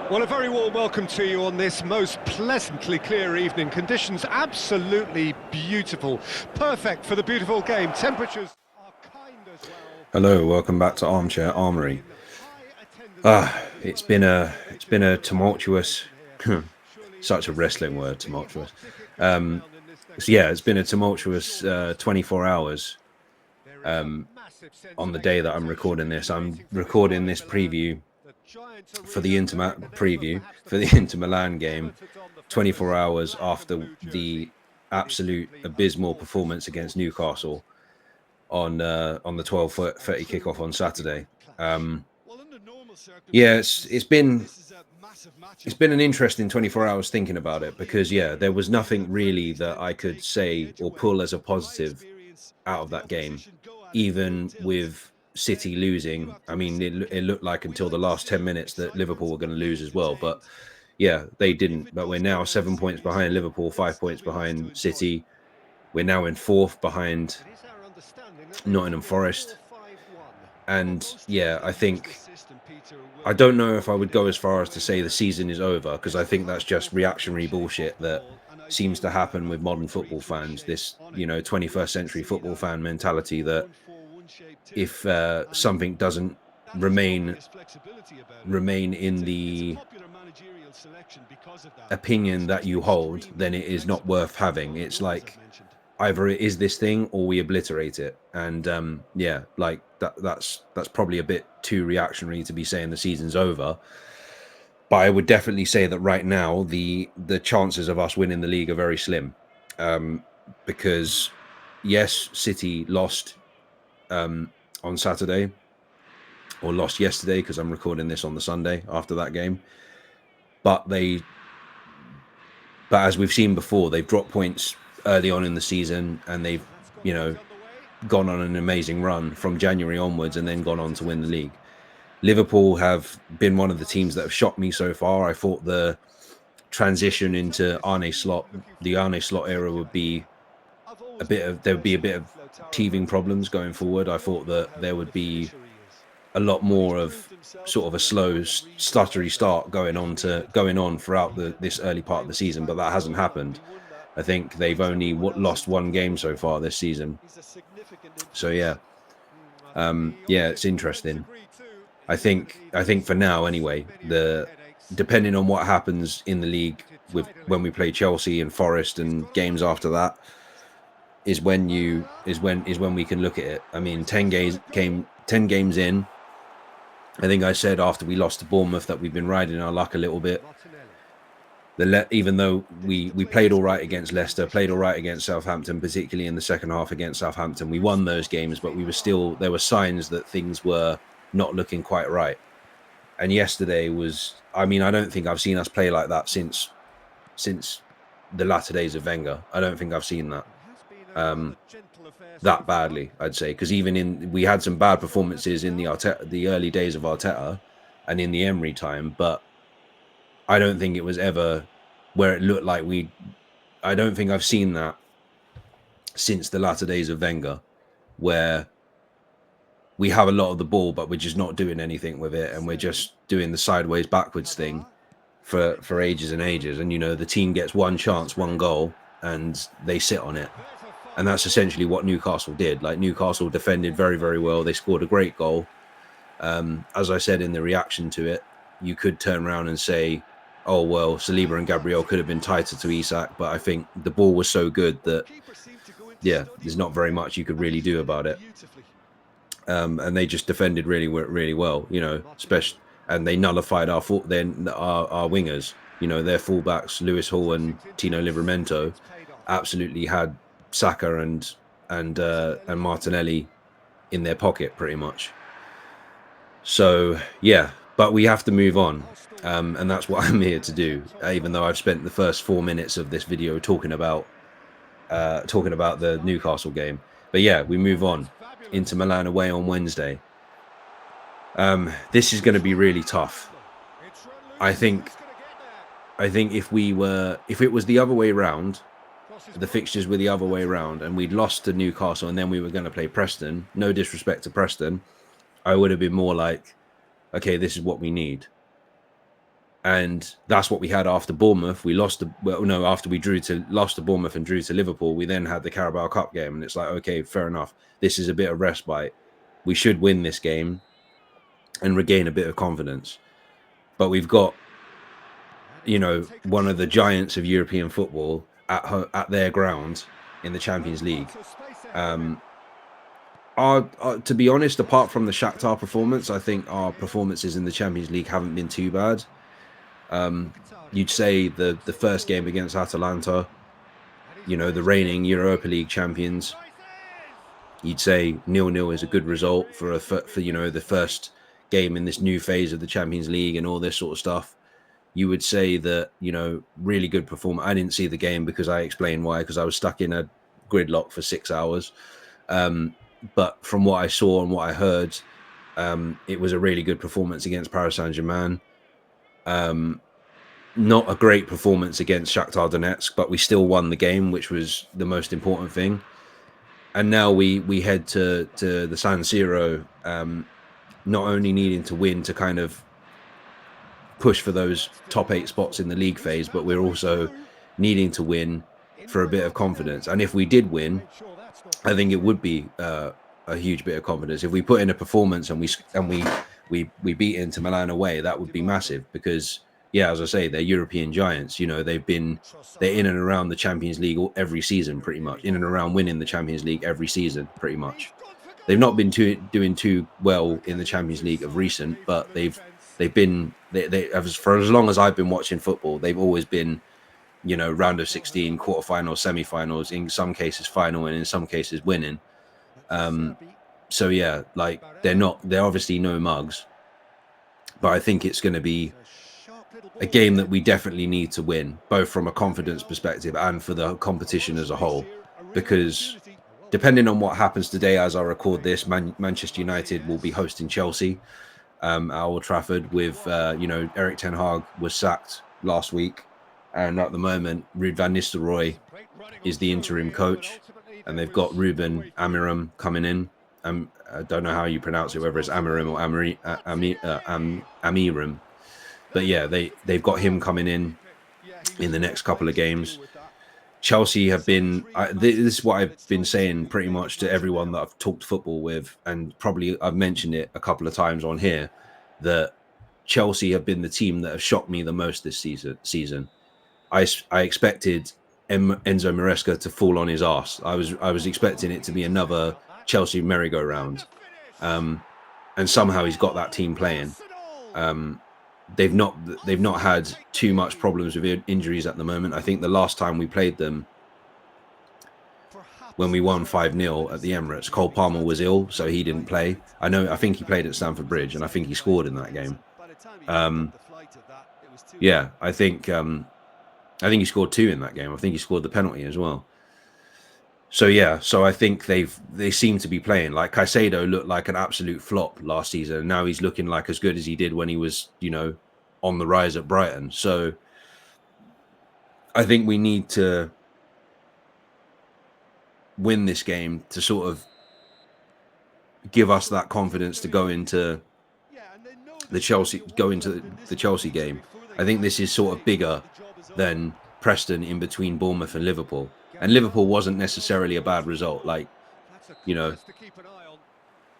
Well, a very warm welcome to you on this most pleasantly clear evening. Conditions absolutely beautiful. Perfect for the beautiful game. Temperatures are kind as well. Hello, welcome back to Armchair Armory. It's been a tumultuous, such a wrestling word, tumultuous. So yeah, it's been a tumultuous 24 hours on the day that I'm recording this. I'm recording this preview for the Inter Milan game 24 hours after the absolute abysmal performance against Newcastle on the 12:30 kickoff on Saturday. Yeah, it's been an interesting 24 hours thinking about it, because there was nothing really that I could say or pull as a positive out of that game, even with City losing. I mean, it looked like until the last 10 minutes that Liverpool were going to lose as well, but yeah, they didn't. But we're now 7 points behind Liverpool, 5 points behind City. We're now in fourth behind Nottingham Forest. And yeah, I don't know if I would go as far as to say the season is over, because I think that's just reactionary bullshit that seems to happen with modern football fans. This, 21st century football fan mentality that if something doesn't remain in the opinion that you hold, then it is not worth having. It's like either it is this thing or we obliterate it. And like that's probably a bit too reactionary to be saying the season's over. But I would definitely say that right now the chances of us winning the league are very slim, because yes, City lost on Saturday, or lost yesterday, because I'm recording this on the Sunday after that game. But as we've seen before, they've dropped points early on in the season, and they've gone on an amazing run from January onwards, and then gone on to win the league. Liverpool have been one of the teams that have shocked me so far. I thought the transition into the Arne Slot era would be there would be a bit of teething problems going forward. I thought that there would be a lot more of sort of a slow, stuttery start going on throughout this early part of the season, but that hasn't happened. I think they've only lost one game so far this season. So it's interesting. I think for now anyway, depending on what happens in the league when we play Chelsea and Forest and games after that, is when we can look at it. I mean, 10 games in, I think I said after we lost to Bournemouth that we've been riding our luck a little bit. Even though we played all right against Leicester, played all right against Southampton, particularly in the second half against Southampton, we won those games, but there were signs that things were not looking quite right. And yesterday I don't think I've seen us play like that since the latter days of Wenger. I don't think I've seen that that badly, I'd say, because we had some bad performances in the early days of Arteta and in the Emery time, but I don't think it was ever where it looked like I don't think I've seen that since the latter days of Wenger, where we have a lot of the ball, but we're just not doing anything with it, and we're just doing the sideways backwards thing for ages and ages. And the team gets one chance, one goal, and they sit on it. And that's essentially what Newcastle did. Like, Newcastle defended very, very well. They scored a great goal. As I said in the reaction to it, you could turn around and say, oh, well, Saliba and Gabriel could have been tighter to Isak, but I think the ball was so good that, there's not very much you could really do about it. And they just defended really, really well, especially, and they nullified our wingers. Their fullbacks, Lewis Hall and Tino Livramento, absolutely had Saka and Martinelli in their pocket pretty much. So but we have to move on, and that's what I'm here to do, even though I've spent the first 4 minutes of this video talking about the Newcastle game. But we move on. Inter Milan away on Wednesday. This is going to be really tough. I think if it was the other way around, the fixtures were the other way around, and we'd lost to Newcastle and then we were going to play Preston, no disrespect to Preston, I would have been more like, okay, this is what we need. And that's what we had after Bournemouth. We lost after we lost to Bournemouth and drew to Liverpool, we then had the Carabao Cup game, and it's like, okay, fair enough. This is a bit of respite. We should win this game and regain a bit of confidence. But we've got, one of the giants of European football at their ground in the Champions League. To be honest, apart from the Shakhtar performance, I think our performances in the Champions League haven't been too bad. You'd say the first game against Atalanta, the reigning Europa League champions, you'd say 0-0 is a good result for the first game in this new phase of the Champions League and all this sort of stuff. You would say that, really good performance. I didn't see the game because I explained why, because I was stuck in a gridlock for 6 hours. But from what I saw and what I heard, it was a really good performance against Paris Saint-Germain. Not a great performance against Shakhtar Donetsk, but we still won the game, which was the most important thing. And now we head to the San Siro, not only needing to win to kind of push for those top 8 spots in the league phase, but we're also needing to win for a bit of confidence. And if we did win, I think it would be a huge bit of confidence. If we put in a performance and we beat Inter Milan away, that would be massive, because as I say, they're European giants. They're in and around the Champions League every season, pretty much, in and around winning the Champions League every season, pretty much. They've not been doing too well in the Champions League of recent, but they've been for as long as I've been watching football, they've always been, round of 16, quarterfinals, semi-finals, in some cases final, and in some cases winning. So yeah, like they're obviously no mugs, but I think it's going to be a game that we definitely need to win, both from a confidence perspective and for the competition as a whole, because depending on what happens today, as I record this, Manchester United will be hosting Chelsea at Old Trafford with, Erik ten Hag was sacked last week. And at the moment, Ruud van Nistelrooy is the interim coach. And they've got Ruben Amorim coming in. I don't know how you pronounce it, whether it's Amorim or Amirim. But yeah, they've got him coming in the next couple of games. Chelsea have been, this is what I've been saying pretty much to everyone that I've talked football with, and probably I've mentioned it a couple of times on here, that Chelsea have been the team that have shocked me the most this season. I expected Enzo Maresca to fall on his arse. I was expecting it to be another Chelsea merry-go-round. And somehow he's got that team playing. They've not had too much problems with injuries at the moment. I think the last time we played them, when we won 5-0 at the Emirates, Cole Palmer was ill, so he didn't play. I think he played at Stamford Bridge, and I think he scored in that game. I think he scored 2 in that game. I think he scored the penalty as well. So I think they seem to be playing. Like Caicedo looked like an absolute flop last season, and now he's looking like as good as he did when he was, on the rise at Brighton. So I think we need to win this game to sort of give us that confidence to go into the Chelsea game. I think this is sort of bigger than Preston in between Bournemouth and Liverpool. And Liverpool wasn't necessarily a bad result. Like, I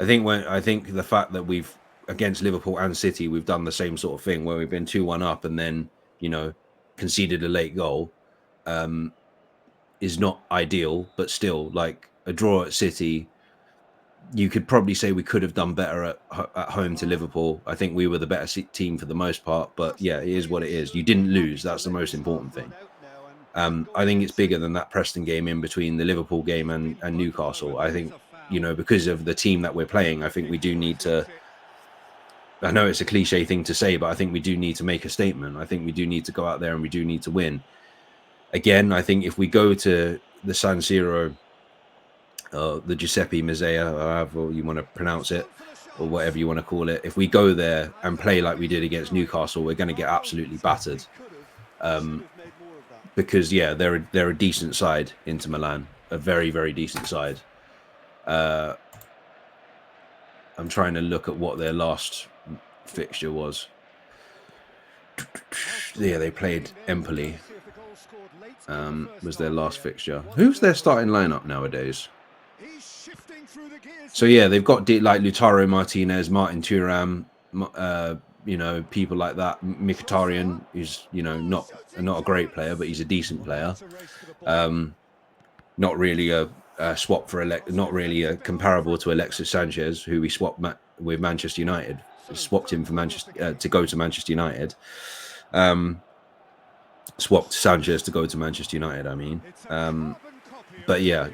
think the fact that we've, against Liverpool and City, we've done the same sort of thing where we've been 2-1 up and then, conceded a late goal, is not ideal, but still, like a draw at City, you could probably say we could have done better at home to Liverpool. I think we were the better team for the most part, but yeah, it is what it is. You didn't lose. That's the most important thing. I think it's bigger than that Preston game in between the Liverpool game and Newcastle. I think, because of the team that we're playing, I think we do need to, I know it's a cliche thing to say, but I think we do need to make a statement. I think we do need to go out there and we do need to win. Again, I think if we go to the San Siro, the Giuseppe Meazza, however you want to pronounce it, or whatever you want to call it, if we go there and play like we did against Newcastle, we're going to get absolutely battered. Because they're a decent side, Inter Milan, a very, very decent side. I'm trying to look at what their last fixture was. Yeah, they played Empoli. Was their last fixture. Who's their starting lineup nowadays? So yeah, they've got like Lautaro Martinez, Martin Thuram, people like that. Mkhitaryan, who's not a great player, but he's a decent player. Not really a swap for not really a comparable to Alexis Sanchez, who we swapped with Manchester United. Swapped him for Manchester to go to Manchester United. Swapped Sanchez to go to Manchester United. I mean, but yeah,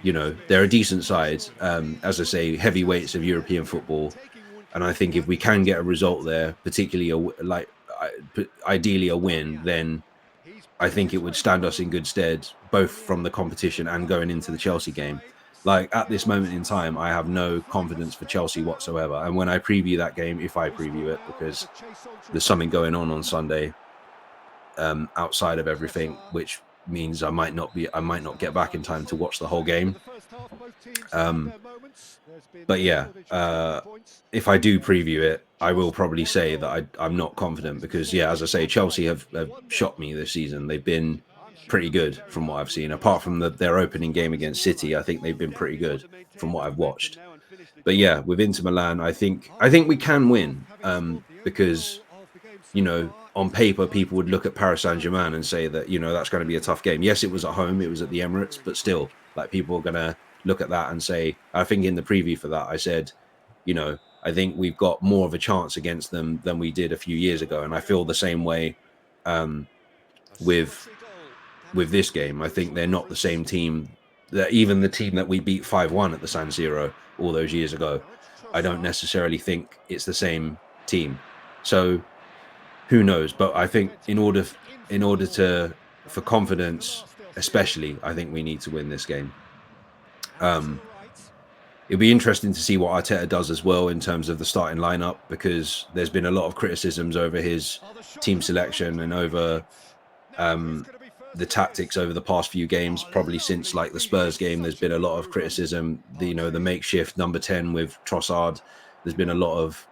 they're a decent side. As I say, heavyweights of European football, and I think if we can get a result there, particularly ideally a win, then I think it would stand us in good stead, both from the competition and going into the Chelsea game. Like at this moment in time, I have no confidence for Chelsea whatsoever. And when I preview that game, if I preview it, because there's something going on Sunday outside of everything, which means I might not get back in time to watch the whole game. But yeah, if I do preview it, I will probably say that I'm not confident because, yeah, as I say, Chelsea have shocked me this season. They've been pretty good from what I've seen. Apart from their opening game against City, I think they've been pretty good from what I've watched. But yeah, with Inter Milan, I think we can win because, on paper, people would look at Paris Saint-Germain and say that, that's going to be a tough game. Yes, it was at home. It was at the Emirates, but still, like, people are going to look at that and say, I think in the preview for that, I said, I think we've got more of a chance against them than we did a few years ago. And I feel the same way with this game. I think they're not the same team, that even the team that we beat 5-1 at the San Siro all those years ago, I don't necessarily think it's the same team. So who knows? But I think in order for confidence, especially, I think we need to win this game. It'll be interesting to see what Arteta does as well in terms of the starting lineup, because there's been a lot of criticisms over his team selection and over the tactics over the past few games. Probably since like the Spurs game, there's been a lot of criticism. The makeshift number 10 with Trossard. There's been a lot of,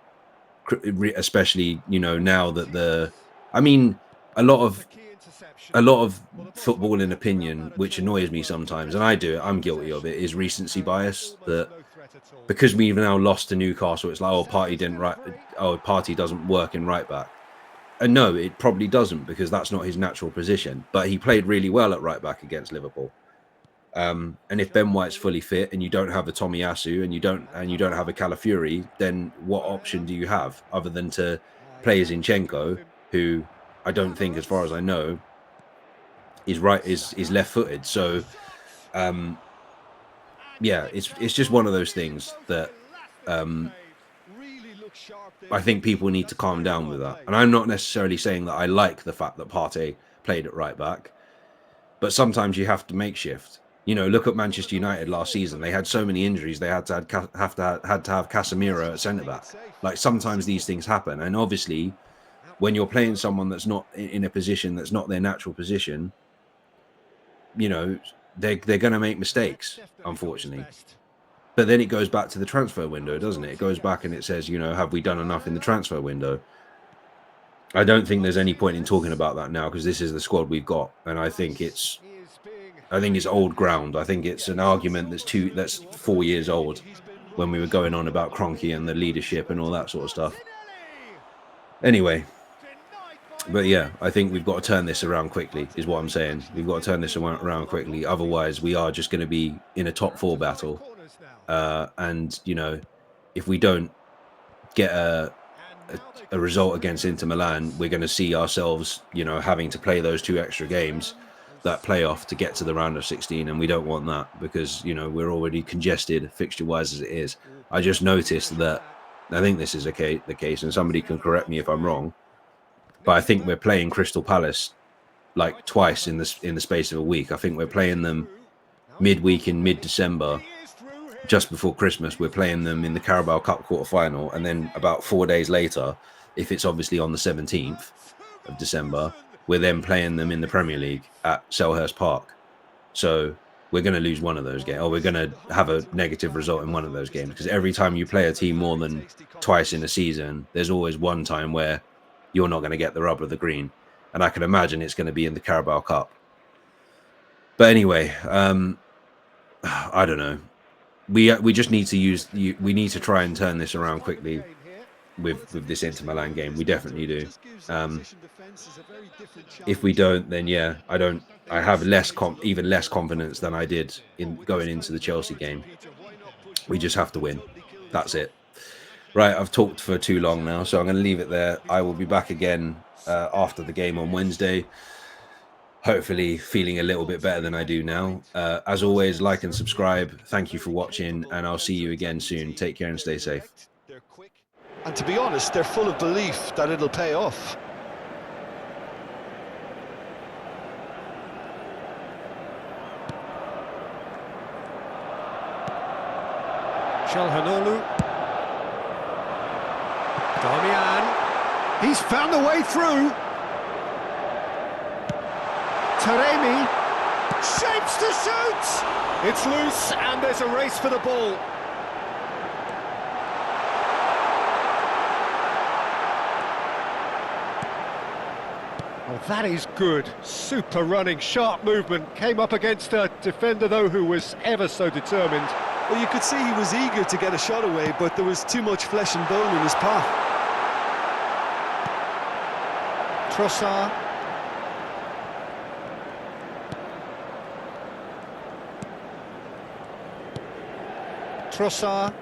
especially now that a lot of football in opinion, which annoys me sometimes, and I'm guilty of it, is recency bias. That because we've now lost to Newcastle, it's like, Partey doesn't work in right back. And no, it probably doesn't, because that's not his natural position. But he played really well at right back against Liverpool. And if Ben White's fully fit and you don't have a Tomiyasu and you don't have a Calafiori, then what option do you have other than to play Zinchenko, who I don't think, as far as I know, is left-footed. So yeah, it's just one of those things that I think people need to calm down with that. And I'm not necessarily saying that I like the fact that Partey played at right back, but sometimes you have to make shift. Look at Manchester United last season. They had so many injuries. They had to have Casemiro at centre back. Like, sometimes these things happen, and obviously, when you're playing someone that's not in a position that's not their natural position, they're going to make mistakes, unfortunately. But then it goes back to the transfer window, doesn't it? It goes back and it says, have we done enough in the transfer window? I don't think there's any point in talking about that now, because this is the squad we've got, and I think it's old ground. I think it's an argument that's 4 years old, when we were going on about Kroenke and the leadership and all that sort of stuff. Anyway, but yeah, I think we've got to turn this around quickly, is what I'm saying. We've got to turn this around quickly. Otherwise, we are just going to be in a top 4 battle. And, if we don't get a result against Inter Milan, we're going to see ourselves, having to play those 2 extra games, that playoff, to get to the round of 16. And we don't want that, because, we're already congested fixture-wise as it is. I just noticed that, I think this is the case, and somebody can correct me if I'm wrong, but I think we're playing Crystal Palace like twice in the space of a week. I think we're playing them midweek in mid-December, just before Christmas. We're playing them in the Carabao Cup quarter-final, and then about 4 days later, if it's obviously on the 17th of December, we're then playing them in the Premier League at Selhurst Park. So we're going to lose one of those games, or we're going to have a negative result in one of those games, because every time you play a team more than twice in a season, there's always one time where you're not going to get the rub of the green. and I can imagine it's going to be in the Carabao Cup. But anyway, I don't know. We just need to we need to try and turn this around quickly with this Inter Milan game. We definitely do. If we don't, then yeah, I have even less confidence than I did in going into the Chelsea game. We just have to win. That's it. Right, I've talked for too long now, so I'm going to leave it there. I will be back again after the game on Wednesday. Hopefully feeling a little bit better than I do now. As always, like and subscribe. Thank you for watching, and I'll see you again soon. Take care and stay safe. And to be honest, they're full of belief that it'll pay off. Çalhanoğlu. Damian. He's found the way through. Taremi. Shapes to shoot! It's loose and there's a race for the ball. Oh, that is good. Super running, sharp movement. Came up against a defender, though, who was ever so determined. Well, you could see he was eager to get a shot away, but there was too much flesh and bone in his path. Trossard. Trossard.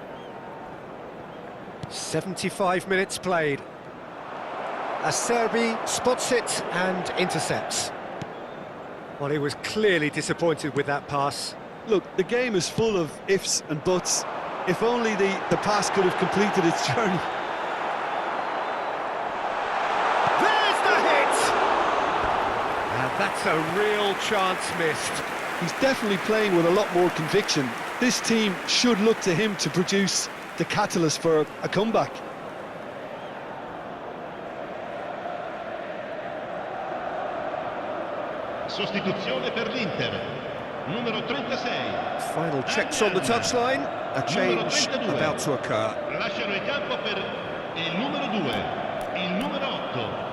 75 minutes played. Acerbi spots it and intercepts. Well, he was clearly disappointed with that pass. Look, the game is full of ifs and buts. If only the pass could have completed its journey. There's the hit! And that's a real chance missed. He's definitely playing with a lot more conviction. This team should look to him to produce the catalyst for a comeback. Sostituzione per l'Inter, numero 36. Final checks on the touchline. A change about to occur. Lasciano il campo per il numero 2, il numero 8.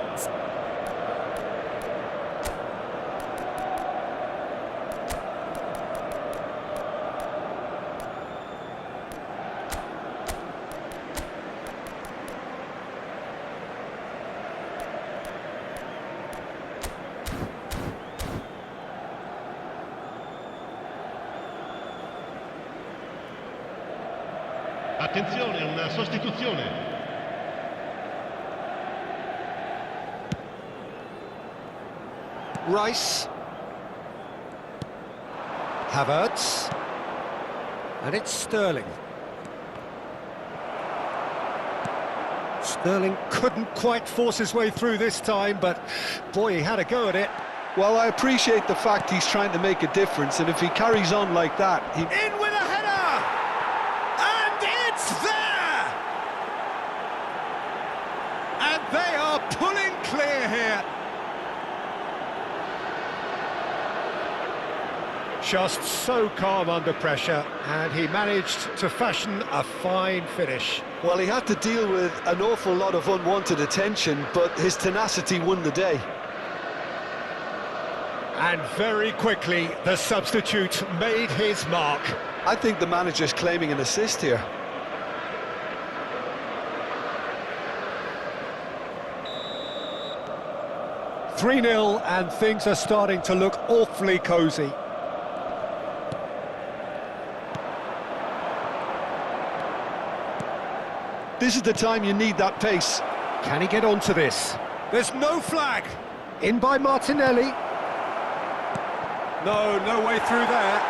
Attenzione, una sostituzione. Rice. Havertz. And it's Sterling. Sterling couldn't quite force his way through this time, but boy, he had a go at it. Well, I appreciate the fact he's trying to make a difference, and if he carries on like that, he... In with a header! And it's there! And they are pulling clear here. Just so calm under pressure, and he managed to fashion a fine finish. Well, he had to deal with an awful lot of unwanted attention, but his tenacity won the day. And very quickly, the substitute made his mark. I think the manager's claiming an assist here. (3-0), and things are starting to look awfully cosy. This is the time you need that pace. Can he get onto this? There's no flag. In by Martinelli. No way through there.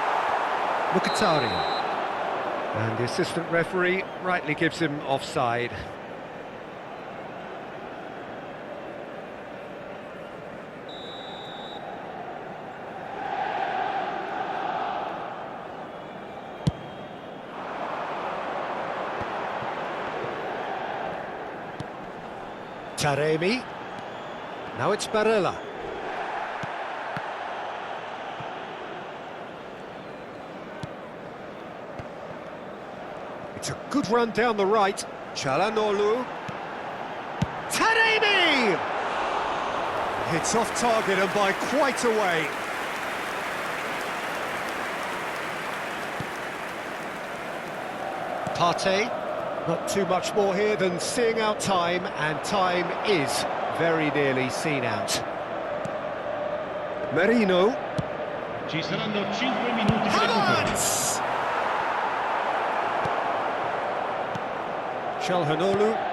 Mkhitaryan. And the assistant referee rightly gives him offside. Taremi. Now it's Barella. It's a good run down the right. Çalhanoğlu. Taremi! It's off target and by quite a way. Partey, not too much more here than seeing out time, and time is very nearly seen out. Merino. Ci saranno 5 minuti di recupero. Çalhanoğlu.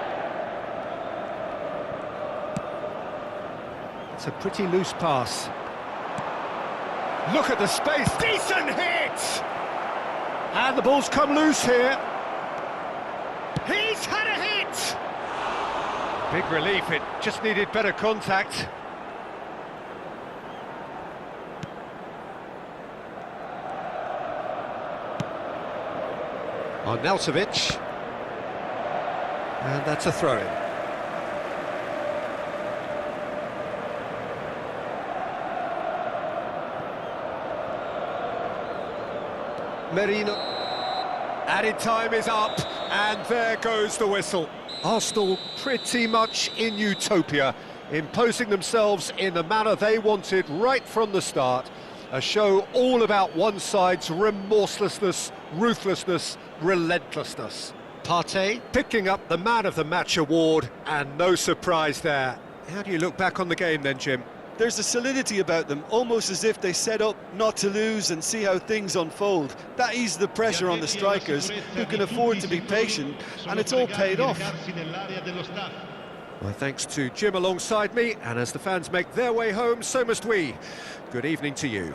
It's a pretty loose pass. Look at the space, decent hit! And the ball's come loose here. He's had a hit! Big relief, it just needed better contact. Arnautovic. And that's a throw-in. Merino. Added time is up, and there goes the whistle. Arsenal pretty much in utopia, imposing themselves in the manner they wanted right from the start. A show all about one side's remorselessness, ruthlessness, relentlessness. Partey picking up the Man of the Match award, and no surprise there. How do you look back on the game then, Jim? There's a solidity about them, almost as if they set up not to lose and see how things unfold. That eases the pressure on the strikers, who can afford to be patient, and it's all paid off. Well, thanks to Jim alongside me, and as the fans make their way home, so must we. Good evening to you.